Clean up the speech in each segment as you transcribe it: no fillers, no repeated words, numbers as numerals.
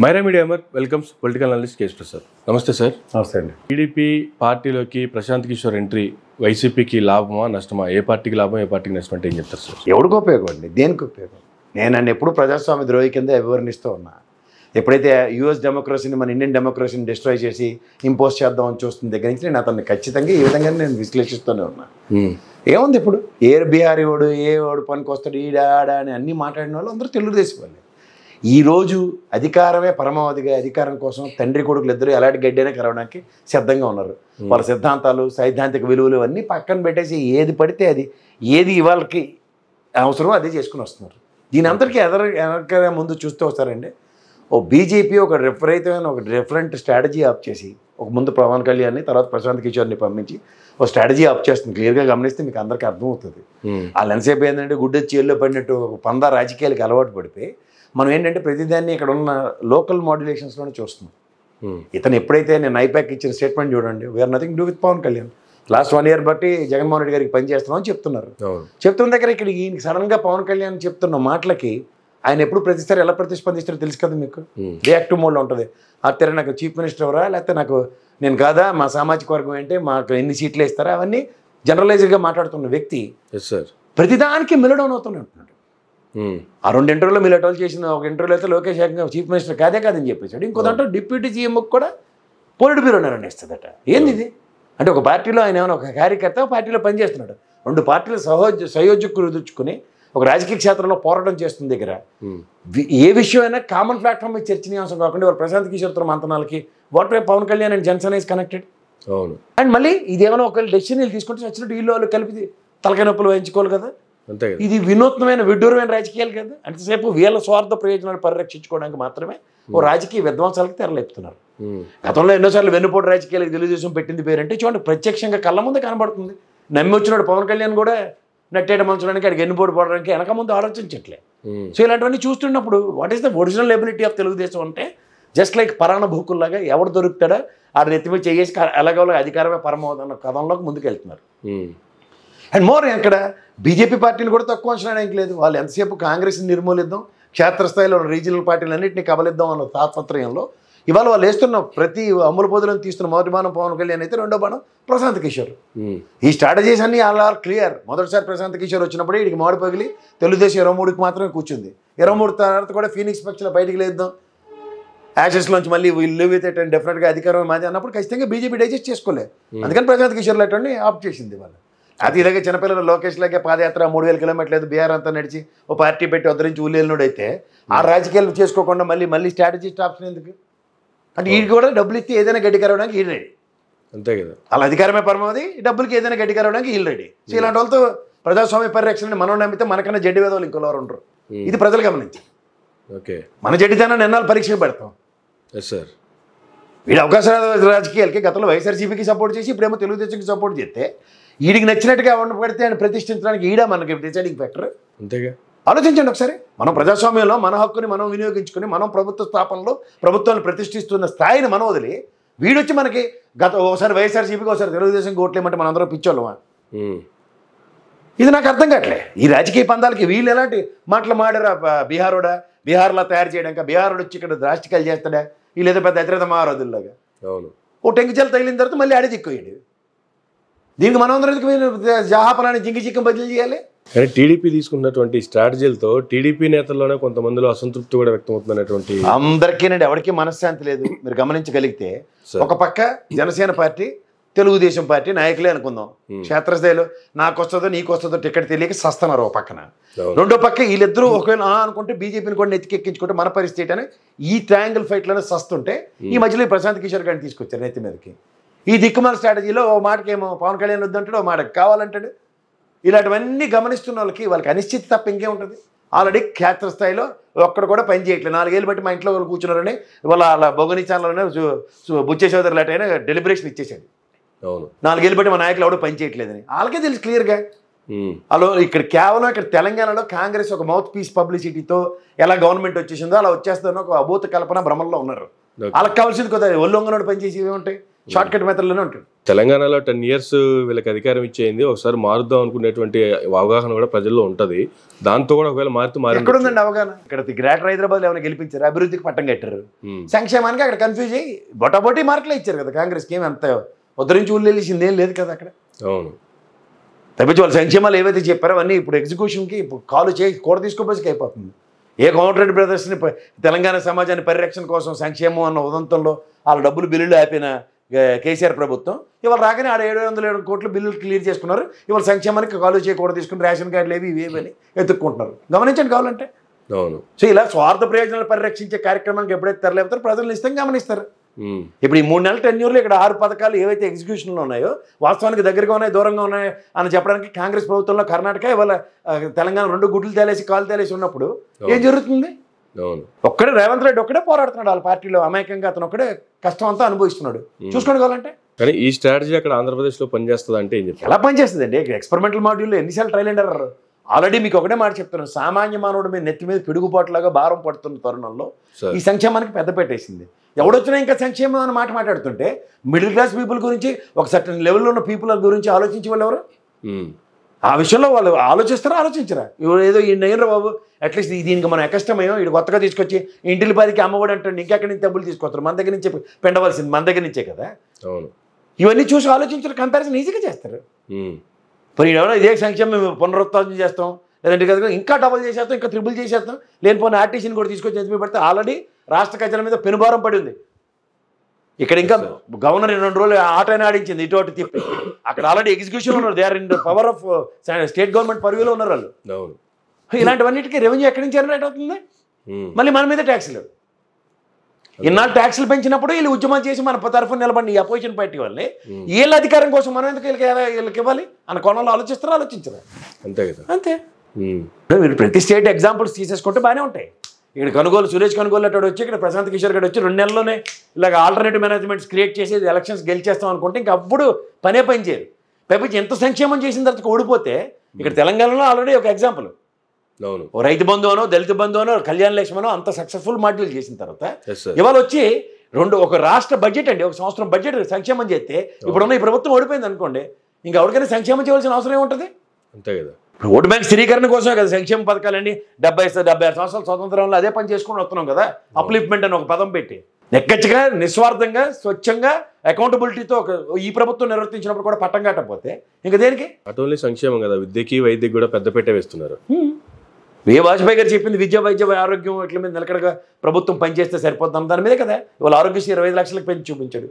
Myra media Amar welcomes political analyst KS Prasad. నమస్తే sir. నమస్తే అండి. టీడీపీ పార్టీలోకి ప్రశాంత్ కిషోర్ ఎంట్రీ వైసీపీకి లాభమా నష్టమా? ఏ పార్టీకి లాభం, ఏ పార్టీకి నష్టం అంటే ఏం చెప్తారు సార్? ఎవరికి ఉపయోగం అండి, దేనికి ఉపయోగం? నేను ఎప్పుడు ప్రజాస్వామ్య ద్రోహి కింద వివరణిస్తూ ఉన్నా. ఎప్పుడైతే యూఎస్ డెమోక్రసీని మన ఇండియన్ డెమోక్రసీని డిస్ట్రాయ్ చేసి ఇంపోజ్ చేద్దామని చూస్తున్న దగ్గర నుంచి నేను అతన్ని ఖచ్చితంగా ఈ విధంగా నేను విశ్లేషిస్తూనే ఉన్నా. ఏముంది ఇప్పుడు బీహారీ వాడు వాడు పనికి వస్తాడు ఈడాడా అని అన్నీ మాట్లాడిన వాళ్ళు అందరూ తెలుగుదేశం వాళ్ళు. ఈరోజు అధికారమే పరమావధిగా అధికారం కోసం తండ్రి కొడుకులు ఇద్దరు ఎలాంటి గడ్డైనా కలవడానికి సిద్ధంగా ఉన్నారు. వాళ్ళ సిద్ధాంతాలు సైద్ధాంతిక విలువలు అన్నీ పక్కన పెట్టేసి ఏది పడితే అది ఏది వాళ్ళకి అవసరమో అదే చేసుకుని వస్తున్నారు. దీని అందరికీ ఎదర ముందు చూస్తూ వస్తారండి. బీజేపీ ఒక విపరీతమైన ఒక డిఫరెంట్ స్ట్రాటజీ ఆప్ చేసి ఒక ముందు పవన్ కళ్యాణ్ని తర్వాత ప్రశాంత్ కిషోర్ని పంపించి ఒక స్ట్రాటజీ ఆప్ చేస్తుంది. క్లియర్గా గమనిస్తే మీకు అందరికీ అర్థమవుతుంది. వాళ్ళు ఎంతసేపు ఏంటంటే గుడ్డ చీల్లో పడినట్టు ఒక పందా రాజకీయాలకు అలవాటు పడిపోయి మనం ఏంటంటే ప్రతిదాన్ని ఇక్కడ ఉన్న లోకల్ మాడ్యులేషన్స్లోనే చూస్తున్నాం. ఇతను ఎప్పుడైతే నేను ఐపాక్ ఇచ్చిన స్టేట్మెంట్ చూడండి, we are nothing do with Pawan Kalyan, last 1 year బట్టి జగన్మోహన్ రెడ్డి గారికి పనిచేస్తున్నామని చెప్తున్నారు. చెప్తున్న దగ్గర ఇక్కడ ఈయన సడన్గా పవన్ కళ్యాణ్ చెప్తున్న మాటలకి ఆయన ఎప్పుడు ప్రతిసారి ఎలా ప్రతిస్పందిస్తారో తెలుసు కదా మీకు. రియాక్టివ్ మోడ్లో ఉంటుంది. అత్తరే నాకు చీఫ్ మినిస్టర్ ఎవరా, లేకపోతే నాకు నేను కాదా, మా సామాజిక వర్గం ఏంటి, మాకు ఎన్ని సీట్లు ఇస్తారా, అవన్నీ జనరలైజ్గా మాట్లాడుతున్న వ్యక్తి ప్రతిదానికి మిలడౌన్ అవుతూనే ఉంటున్నాడు. ఆ 2 ఇంటర్వ్యూలో మిలటోలు చేసిన ఒక ఇంటర్వ్యూలో అయితే లోకేష్ చీఫ్ మినిస్టర్ కాదని చెప్పేశాడు. ఇంకో దాంట్లో డిప్యూటీ సీఎంకి కూడా పోలిట్ బ్యూరో నిర్ణయిస్తుందట. ఏంది ఇది అంటే ఒక పార్టీలో ఆయన ఏమైనా ఒక కార్యకర్త పార్టీలో పనిచేస్తున్నాడు. 2 పార్టీలు సహయోజకులు రుచుకుని ఒక రాజకీయ క్షేత్రంలో పోరాటం చేస్తుంది దగ్గర ఏ విషయమైనా కామన్ ప్లాట్ఫామ్ మీద చర్చనీయాంశం కాకుండా వాళ్ళు ప్రశాంత్ కిషోర్ మంతనాలకి what way Pawan Kalyan and Janasena is connected. And మళ్ళీ ఇదేమైనా ఒక డెసిషన్ తీసుకుంటే వచ్చినట్టు వీళ్ళు వాళ్ళు కలిపి తలకాయ నొప్పులు వహించుకోవాలి కదా. ఇది వినూత్నమైన విడ్డూరమైన రాజకీయాలు కదా. అంతసేపు వీళ్ళ స్వార్థ ప్రయోజనాలు పరిరక్షించుకోవడానికి మాత్రమే ఓ రాజకీయ విధ్వంసాలకు తెరలేపుతున్నారు. గతంలో ఎన్నోసార్లు వెన్నుపోటు రాజకీయాలకు తెలుగుదేశం పెట్టింది పేరంటే చూడండి ప్రత్యక్షంగా కళ్ళ ముందు కనబడుతుంది. నమ్మి వచ్చినాడు పవన్ కళ్యాణ్ కూడా నట్టేట మంచడానికి అక్కడికి ఎన్నుపోటు పోవడానికి వెనక ముందు ఆలోచించట్లే. సో ఇలాంటివన్నీ చూస్తున్నప్పుడు what is the original ability of Telugu Desam అంటే జస్ట్ లైక్ పరాణ భూకుల్లాగా ఎవడు దొరుకుతాడో ఆ నెత్తిమీ చేసి ఎలాగోలా అధికారమే పరమోదన్న కథంలోకి ముందుకు వెళ్తున్నారు. అండ్ మోర్ ఇక్కడ బీజేపీ పార్టీని కూడా తక్కువ అంచనానికి లేదు. వాళ్ళు ఎంతసేపు కాంగ్రెస్ని నిర్మూలిద్దాం, క్షేత్రస్థాయిలో రీజనల్ పార్టీలన్నింటినీ కబలిద్దాం అన్న తాత్పత్రయంలో ఇవాళ వాళ్ళు వేస్తున్న ప్రతి అమ్ముల పొదులను తీస్తున్న మొదటి బాణం పవన్ కళ్యాణ్ అయితే రెండో బాణం ప్రశాంత్ కిషోర్. ఈ స్ట్రాటజీస్ అన్నీ ఆల్ ఆర్ క్లియర్. మొదటిసారి ప్రశాంత్ కిషోర్ వచ్చినప్పుడు వీడికి మాడు పగిలి తెలుగుదేశం 23కి మాత్రమే కూర్చుంది. 23 తర్వాత కూడా ఫీనిక్స్ పక్షుల బయటికి లేద్దాం, యాషెస్లోంచి మళ్ళీ వీళ్ళు లివ్ విత్ ఇట్ అండ్ డెఫినెట్గా అధికారం మాది అన్నప్పుడు ఖచ్చితంగా బీజేపీ డైజెస్ట్ చేసుకోలేదు. అందుకని ప్రశాంత్ కిషోర్ లాంటి ఆప్ చేసింది వాళ్ళు. అది ఇలాగే చిన్నపిల్లలు లోకేష్ లాగే పాదయాత్ర 3000 కిలోమీటర్లు బీహార్ అంతా నడిచి ఓ పార్టీ పెట్టి ఉద్ధరించి ఊళ్ళేళ్ళనుడు అయితే ఆ రాజకీయాలు చేసుకోకుండా మళ్ళీ స్ట్రాటజీ స్టాప్స్ ఎందుకు అంటే వీడికి కూడా డబ్బులు ఇస్తే ఏదైనా గడ్డి కరవడానికి వీళ్ళు రెడీ. అంతే కదా, వాళ్ళ అధికారమే పరమావధి, డబ్బులకి ఏదైనా గడ్డి కరవడానికి వీళ్ళు రెడీ. సో ఇలాంటి వాళ్ళతో ప్రజాస్వామ్య పరిరక్షణని మనం నమ్మితే మనకన్నా జడ్డి వేదవాళ్ళు ఇంకోవారు ఉండరు. ఇది ప్రజలు గమనించి మన జడ్డితనాన్ని ఎన్నాళ్ళు పరీక్షకు పెడతాం. వీడి అవకాశాల రాజకీయాలకి గతంలో వైఎస్ఆర్సీపీకి సపోర్ట్ చేసి ఇప్పుడేమో తెలుగుదేశంకి సపోర్ట్ చేస్తే వీడికి నచ్చినట్టుగా ఉండబడితే ఆయన ప్రతిష్ఠించడానికి ఈడ మనకి డిసైడింగ్ ఫ్యాక్టర్. అంతేగా, ఆలోచించండి ఒకసారి. మనం ప్రజాస్వామ్యంలో మన హక్కుని మనం వినియోగించుకుని మనం ప్రభుత్వ స్థాపనలో ప్రభుత్వాన్ని ప్రతిష్ఠిస్తున్న స్థాయిని మనం వదిలి వీడొచ్చి మనకి ఒకసారి వైఎస్ఆర్సీపీకి ఒకసారి తెలుగుదేశంకి ఓట్లేమంటే మన అందరం పిచ్చోళ్ళమా? ఇది నాకు అర్థం కావట్లే. ఈ రాజకీయ పందాలకి వీళ్ళు ఎలాంటి మాటలు మాడారా? బీహార్లో తయారు చేయడానికి బీహారోడు వచ్చి ఇక్కడ రాజకీయాలు చేస్తాడా? వీళ్ళేదో పెద్ద అతిరేత మహారాజుల్లాగా ఓ టెంకిచలు తగిలిన తర్వాత మళ్ళీ ఆడే దిక్కుపోయాడు. దీనికి మనం అందరం జహాపలాన్ని జింగి చిక్కం బదిలీ చేయాలి. కానీ టీడీపీ తీసుకున్నటువంటి స్ట్రాటజీలతో టీడీపీ నేతల్లోనే కొంతమందిలో అసంతృప్తి కూడా వ్యక్తం అవుతున్నటువంటి అందరికీనండి. ఎవరికి మనశ్శాంతి లేదు. మీరు గమనించగలిగితే ఒక పక్క జనసేన పార్టీ తెలుగుదేశం పార్టీ నాయకులే అనుకుందాం, క్షేత్రస్థాయిలో నాకు వస్తుందో నీకు వస్తుందో టికెట్ తెలియక సస్తున్నారు ఒక పక్కన. రెండో పక్క వీళ్ళిద్దరూ ఒకవేళ అనుకుంటే బీజేపీని కూడా నెత్తికెక్కించుకుంటే మన పరిస్థితి అని ఈ ట్రయాంగిల్ ఫైట్లోనే సస్తుంటే ఈ మధ్యలో ప్రశాంత్ కిషోర్ గారిని తీసుకొచ్చారు నెత్తి మీదకి. ఈ దిక్కుమాల స్ట్రాటజీలో ఓ మాటకేమో పవన్ కళ్యాణ్ వద్దంటాడు, ఓ మాటకి కావాలంటాడు. ఇలాంటివన్నీ గమనిస్తున్న వాళ్ళకి అనిశ్చితి తప్ప ఇంకేముంటుంది? ఆల్రెడీ క్షేత్రస్థాయిలో ఒక్కడ కూడా పని చేయట్లేదు. 4 ఏళ్ళు బట్టి మా ఇంట్లో వాళ్ళు కూర్చున్నారని ఇవాళ అలా బొగని ఛానల్లోనే బుచ్చే చౌదరి లాంటి అయినా డెలిబరేషన్ ఇచ్చేసాడు. 4 ఏళ్ళు బట్టి మా నాయకులు ఎవడో పని చేయట్లేదని వాళ్ళకే తెలుసు క్లియర్గా. అలా ఇక్కడ కేవలం ఇక్కడ తెలంగాణలో కాంగ్రెస్ ఒక మౌత్ పీస్ పబ్లిసిటీతో ఎలా గవర్నమెంట్ వచ్చేసిందో అలా వచ్చేస్తుందో ఒక అభూత కల్పన భ్రమంలో ఉన్నారు. వాళ్ళకి కావాల్సింది కొద్దిగా ఒళ్ళొంగనోడు పనిచేసి ఏముంటాయి? షార్ట్ కట్ మెథడ్లోనే ఉంటాడు. తెలంగాణలో 10 years వీళ్ళకి అధికారం ఇచ్చేయింది, ఒకసారి మారుద్దాం అనుకునేటువంటి అవగాహన కూడా ప్రజల్లో ఉంటుంది. దాంతో కూడా ఒకవేళ మారి ఎక్కడుందండి అవగాహన? ఇక్కడ గ్రేటర్ హైదరాబాద్ ఏమైనా గెలిపించారు, అభివృద్ధికి పట్టం కట్టారు, సంక్షేమానికి అక్కడ కన్ఫ్యూజ్ అయ్యి బొటాబొటీ మార్కులే ఇచ్చారు కదా. కాంగ్రెస్కి ఏమి అంత ఉద్ధరించి ఊళ్ళేసింది ఏం లేదు కదా అక్కడ. అవును, తప్పించి వాళ్ళ సంక్షేమాలు ఏవైతే చెప్పారో అవన్నీ ఇప్పుడు ఎగ్జిక్యూషన్కి కాలు చేయి కూడ తీసుకోపోసి అయిపోతుంది. ఏ కోమటిరెడ్డి బ్రదర్స్ని తెలంగాణ సమాజాన్ని పరిరక్షణ కోసం సంక్షేమం అన్న ఉదంతంలో వాళ్ళ డబ్బులు బిల్లులు ఆపిన కేసీఆర్ ప్రభుత్వం ఇవాళ రాగానే ఆడ 707 కోట్ల బిల్లులు క్లియర్ చేసుకున్నారు. ఇవాళ సంక్షేమానికి కాలు చేయకూడదు తీసుకుని రేషన్ కార్డులు ఏవి ఇవేమని ఎత్తుక్కుంటున్నారు. గమనించండి కావాలంటే. అవును. సో ఇలా స్వార్థ ప్రయోజనాలు పరిరక్షించే కార్యక్రమానికి ఎప్పుడైతే తెరలేపుతారో ప్రజలు ఇష్టంగా గమనిస్తారు. ఇప్పుడు ఈ 3 నెలల టెన్యూర్లో ఇక్కడ 6 పథకాలు ఏవైతే ఎగ్జిక్యూషన్లో ఉన్నాయో వాస్తవానికి దగ్గరగా ఉన్నాయి దూరంగా ఉన్నాయి అని చెప్పడానికి కాంగ్రెస్ ప్రభుత్వంలో కర్ణాటక ఇవాళ తెలంగాణ 2 గుడ్లు తేలేసి కాలు తేలేసి ఉన్నప్పుడు ఏం జరుగుతుంది? ఒక్కడే రేవంత్ రెడ్డి ఒక్కడే పోరాడుతున్నాడు వాళ్ళ పార్టీలో అమాయకంగా. అతను ఒక్కడే కష్టం అంతా అనుభవిస్తున్నాడు. చూసుకోండి కావాలంటే. కానీ ఈ స్ట్రాటజీ అక్కడ ఆంధ్రప్రదేశ్లో పనిచేస్తుంది అంటే ఏం చెప్తారు? ఎలా పనిచేస్తుంది అండి? ఎక్స్పెరిమెంటల్ మాడ్యూల్లో ఎన్నిసార్లు ట్రైల్ అండ్ ఎర్రర్. ఆల్రెడీ మీకు ఒకటే మాట చెప్తున్నాను, సామాన్య మానవుడి మీద నెత్తి మీద పిడుగుపాటులాగా భారం పడుతున్న తరుణంలో ఈ సంక్షేమానికి పెద్ద పెట్టేసింది. ఎవడొచ్చినా ఇంకా సంక్షేమం అని మాట్లాడుతుంటే మిడిల్ క్లాస్ పీపుల్ గురించి ఒక సర్టన్ లెవెల్లో ఉన్న పీపుల్ గురించి ఆలోచించే వాళ్ళు ఎవరు? ఆ విషయంలో వాళ్ళు ఆలోచించరా? ఏదో ఈ నయ్యరా బాబు అట్లీస్ట్ దీనికి మనం ఎక్కష్టమేమో ఇటు కొత్తగా తీసుకొచ్చి ఇంటిలి పదికి అమ్మఒడి అంటాడు, ఇంకెక్కడి నుంచి డబ్బులు తీసుకొస్తారు, మన దగ్గర నుంచి పెండవలసింది మన దగ్గర నుంచే కదా. ఇవన్నీ చూసి ఆలోచించారు, కంపారిజన్ ఈజీగా చేస్తారు. మరి ఎవరో ఇదే సంక్షేమం పునరుత్పాదన చేస్తాం, లేదంటే కదా ఇంకా డబుల్ చేసేస్తాం, ఇంకా ట్రిపుల్ చేసేస్తాం, లేనిపోయిన ఆర్టీసీని కూడా తీసుకొచ్చి ఎత్తి పెడితే ఆల్రెడీ రాష్ట్ర ఖజానా మీద పెనుభారం పడి ఉంది. ఇక్కడ ఇంకా గవర్నర్ 2 రోజులు ఆటైనా ఆడించింది ఇటు అటు తిప్పి. అక్కడ ఆల్రెడీ ఎగ్జిక్యూషన్ ఉన్నారు, they are in power of state government పర్వ్యూలో ఉన్నారు వాళ్ళు. ఇలాంటివన్నిటికీ రెవెన్యూ ఎక్కడి నుంచి జనరేట్ అవుతుంది? మళ్ళీ మన మీద ట్యాక్స్లు. ఇన్నాళ్ళు ట్యాక్స్లు పెంచినప్పుడు వీళ్ళు ఉద్యమం చేసి మన తరఫున నిలబడి ఈ అపోజిషన్ పార్టీ వాళ్ళని వీళ్ళ అధికారం కోసం మనం ఎందుకు వీళ్ళకి ఇవ్వాలి అన్న కోణంలో ఆలోచించరా? అంతే కదా. అంతే. మీరు ప్రతి స్టేట్ ఎగ్జాంపుల్స్ తీసేసుకుంటే బాగానే ఉంటాయి. ఇక్కడ సురేష్ కొనుగోలు అటు వచ్చి ఇక్కడ ప్రశాంత్ కిషోర్ గడు వచ్చి 2 నెలల్లోనే ఇలాగ ఆల్టర్నేటివ్ మేనేజ్మెంట్స్ క్రియేట్ చేసి ఎలక్షన్స్ గెలిచేస్తాం అనుకుంటే ఇంకా అప్పుడు పనే పని చేయరు. పైపు ఎంత సంక్షేమం చేసిన తర్వాత ఓడిపోతే ఇక్కడ తెలంగాణలో ఆల్రెడీ ఒక ఎగ్జాంపుల్, ఓ రైతు బంధువునో దళిత బంధువునో కళ్యాణ లక్ష్మణో అంత సక్సెస్ఫుల్ మాడ్యూల్ చేసిన తర్వాత ఇవాళ వచ్చి ఒక రాష్ట్ర బడ్జెట్ అండి, ఒక సంవత్సరం బడ్జెట్ సంక్షేమం చేస్తే ఇప్పుడున్న ఈ ప్రభుత్వం ఓడిపోయింది అనుకోండి, ఇంకా ఎవరికైనా సంక్షేమం చేయవలసిన అవసరం ఏముంటుంది? అంతే కదా. ఇప్పుడు ఓటు బ్యాంక్ స్థిరీకరణ కోసమే కదా సంక్షేమ పథకాలండి. 76 సంవత్సరాల స్వతంత్రంలో అదే పని చేసుకుని వస్తున్నాం కదా. అప్లిఫ్ట్మెంట్ అని ఒక పదం పెట్టి నెక్కచ్చిగా నిస్వార్థంగా స్వచ్ఛంగా అకౌంటబిలిటీతో ఈ ప్రభుత్వం నిర్వర్తించినప్పుడు కూడా పట్టం కట్టకపోతే ఇంకా దేనికి? అటు ఓన్లీ సంక్షేమం కదా, విద్యకి వైద్యకి కూడా పెద్ద పెట్టే వేస్తున్నారు. వాజ్పేయి గారు చెప్పింది విద్య వైద్య ఆరోగ్యం ఇట్ల మీద నిలకడగా ప్రభుత్వం పనిచేస్తే సరిపోతాం దాని మీదే కదా. ఇవాళ ఆరోగ్యశ్రీ 25 లక్షలకు పెంచి చూపించాడు.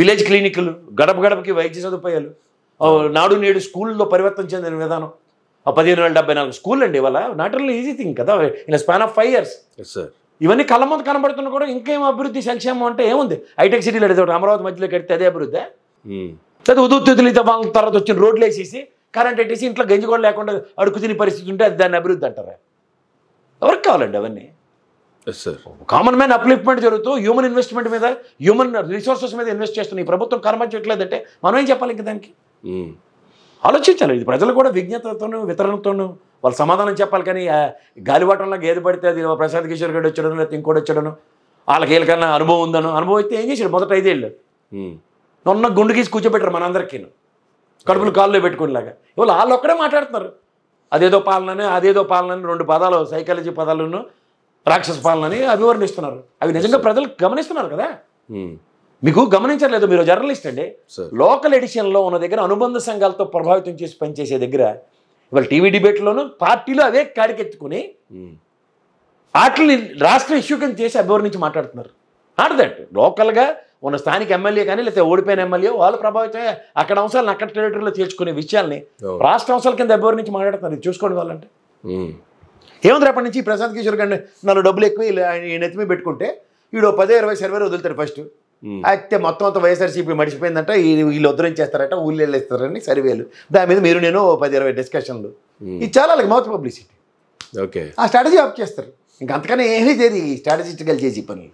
విలేజ్ క్లినిక్లు, గడప గడపకి వైద్య సదుపాయాలు, నాడు నేడు స్కూల్లో పరివర్తన చెందిన విధానం, 1574 స్కూల్ అండి ఇవాళ. నాట్ ఓన్లీ ఈజీ థింగ్ కదా ఇన్ స్పాన్ ఆఫ్ 5 years. ఇవన్నీ కళ్ళ ముందు కనబడుతున్నా కూడా ఇంకేం అభివృద్ధి సంక్షేమం అంటే ఏముంది? హైటెక్ సిటీలో అడితే అమరావతి మధ్యలో కడితే అదే అభివృద్ధి. చదువు ఉదుతులు తర్వాత వచ్చిన రోడ్లు వేసేసి కరెంట్ పెట్టేసి ఇంట్లో గంజి కూడా లేకుండా అడుగు తినే పరిస్థితి ఉంటే అది దాన్ని అభివృద్ధి అంటారా? ఎవరికి కావాలండి అవన్నీ? కామన్ మ్యాన్ అప్లిఫ్ట్మెంట్ జరుగుతూ హ్యూమన్ ఇన్వెస్ట్మెంట్ మీద, హ్యూమన్ రిసోర్సెస్ మీద ఇన్వెస్ట్ చేస్తున్న ఈ ప్రభుత్వం కనబడట్లేదంటే మనం ఏం చెప్పాలి ఇంకా దానికి? ఆలోచించాలి. ఇది ప్రజలు కూడా విజ్ఞతతోనూ వితరణతోనూ వాళ్ళు సమాధానం చెప్పాలి. కానీ గాలివాటంలో ఏది పడితే అది ప్రశాంత్ కిషోర్ గడు వచ్చాడను లేకపోతే ఇంకోటి వచ్చాడను వాళ్ళకి వీళ్ళకన్నా అనుభవం ఉందను. అనుభవం అయితే ఏం చేశాడు? మొదట 5 ఏళ్ళు నొన్న గుండు గీసి కూర్చోబెట్టారు మనందరికీ, కడుపులు కాళ్ళలో పెట్టుకునేలాగా. ఇవాళ వాళ్ళు ఒక్కడే మాట్లాడుతున్నారు అదేదో పాలనని 2 పదాలు సైకాలజీ పదాలను రాక్షస పాలనని అభివర్ణిస్తున్నారు. అవి నిజంగా ప్రజలు గమనిస్తున్నారు కదా. మీకు గమనించలేదు, మీరు జర్నలిస్ట్ అండి. లోకల్ ఎడిషన్లో ఉన్న దగ్గర అనుబంధ సంఘాలతో ప్రభావితం చేసి పనిచేసే దగ్గర ఇవాళ టీవీ డిబేట్లోనూ పార్టీలు అవే కాడికెత్తుకుని వాటిని రాష్ట్ర ఇష్యూ కింద చేసి అభివర్ణించి మాట్లాడుతున్నారు. నాట్ దట్ లోకల్గా ఉన్న స్థానిక ఎమ్మెల్యే కానీ లేకపోతే ఓడిపోయిన ఎమ్మెల్యే వాళ్ళు ప్రభావితమే అక్కడ అంశాలను అక్కడ టెరిటరీలో తీర్చుకునే విషయాల్ని రాష్ట్ర అంశాల కింద అభివర్ణించి మాట్లాడుతున్నారు. ఇది చూసుకోండి వాళ్ళంటే ఏముంది? రేపటి నుంచి ప్రశాంత్ కిషోర్ గారిని 4 డబ్బులు ఎక్కువ ఈ నెత్తిమీ పెట్టుకుంటే వీడు 10-20 సర్వేలు వదులుతారు ఫస్ట్. అయితే మొత్తం అంతా వైఎస్ఆర్సీపీ మడిచిపోయిందంట, వీళ్ళు ఉద్ధరించేస్తారట, ఊళ్ళు వెళ్ళేస్తారని సర్వేలు. దాని మీద మీరు నేను 10-20 డిస్కషన్లు. ఇది చాలా వాళ్ళకి మౌత్ పబ్లిసిటీ. ఓకే, ఆ స్ట్రాటజీ ఆప్ చేస్తారు. ఇంకా అంతకన్నా ఏమీ చేయదు ఈ స్ట్రాటజిస్టికల్ చేసి పనులు.